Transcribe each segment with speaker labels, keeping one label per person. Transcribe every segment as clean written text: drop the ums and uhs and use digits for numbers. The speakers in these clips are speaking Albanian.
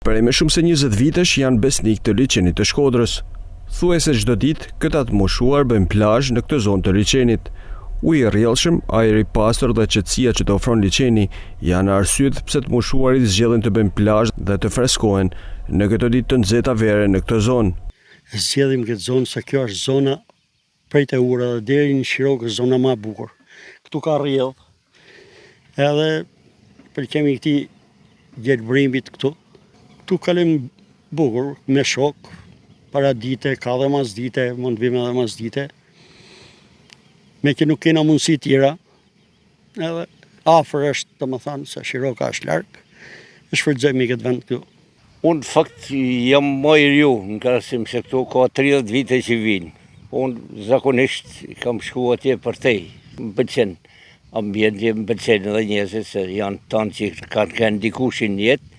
Speaker 1: Prej me shumë se 20 vitesh janë besnik të liçenit të Shkodrës. Thuajse çdo ditë këta të moshuar bëjnë plazh në këtë zonë të liçenit. Uji i rrjellshëm, ajri i pastër dhe qetësia që të ofron liçeni janë arsyet pse të moshuarit zgjedhin të bëjnë plazh dhe të freskohen në këtë ditë të nxehta vere në këtë zonë.
Speaker 2: Zgjedhim këtë zonë se kjo është zona prej te ura dhe deri në Shirokë zona më e bukur. Ktu ka rrjell. Edhe pëlqemi këtij gjelbrimbit këtu. Ktu kalojm bukur me shok, para dite, ka dhe mas dite, mund vim edhe mas dite. Me që nuk kena mundësi tjera, edhe afër është, domethënë se Shiroka është larg, e shfrytëzojmë këtë vend këtu.
Speaker 3: Unë fakt jam më i riu, në krahasim se këtu ka 30 vite që vinë. Unë zakonisht kam shkuar atje për te. Më pëlqen ambienti, më pëlqen edhe njerëzit se janë tanë që kanë ndikushin në jetë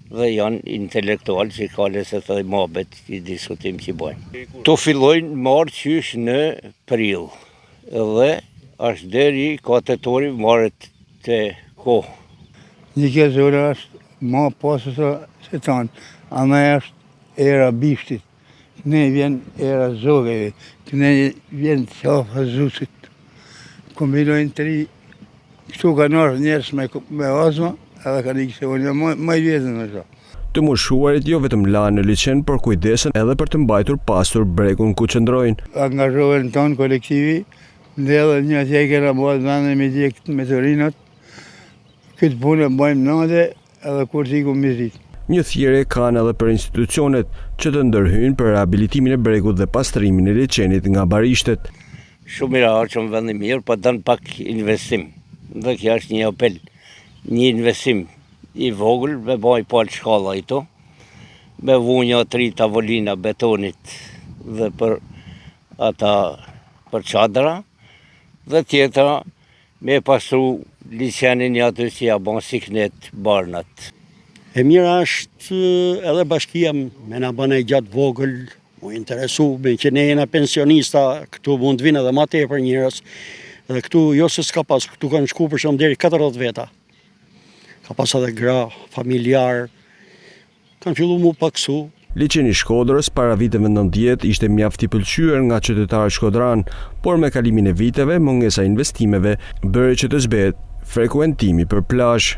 Speaker 3: dhe janë intelektual që ka leset edhe mohabet i diskutim që bojnë. To fillojnë marrë qysh në prill, edhe është deri ka tetori marret të kohë.
Speaker 4: Një kjo zona është ma pasë se tanë, ama është era bishtit, këne vjen era zogëve, këne vjen qafa zusit. Kombinojnë të ri, kështu ka nërë njerës me azma, edhe ka një kështë unë më i vjetën në shë.
Speaker 1: Të moshuarit jo vetëm lanë në liçen, por kujdesen edhe për të mbajtur pastur brekun ku qëndrojnë.
Speaker 4: Angazhohen tonë kolektivi, dhe edhe një atje kena bëhet vende me djekët me të rinat, këtë punë bëjmë nade edhe kur t'iku mizit.
Speaker 1: Një thirrje kanë edhe për institucionet që të ndërhyjnë për rehabilitimin e brekut dhe pastrimin e liçenit nga barishtet.
Speaker 3: Shumë mira që në vendin mirë, po dënë pak investim. Dhe kjo është një apel. Një investim i vogël, me baj palë shkalla i to, me vunja 3 tavolina betonit dhe për ata për çadra, dhe tjetra me pastru liçenin aty që ja bon siknet barnat.
Speaker 2: E mira është edhe bashkia me na bën e gjatë vogël, mu interesu, me që ne jena pensionista, këtu mund vinë edhe ma tepër njerëz, dhe këtu jo se s'ka pas, këtu kanë shku për shumë deri 40 veta. Ka pas edhe gra, familjar, kanë fillu mu paksu.
Speaker 1: Liçeni i Shkodrës para viteve 90 ishte mjaft i pëlqyer nga qytetarët shkodran, por me kalimin e viteve, mungesa e investimeve bëri që të zbehet frekuentimi për plazh.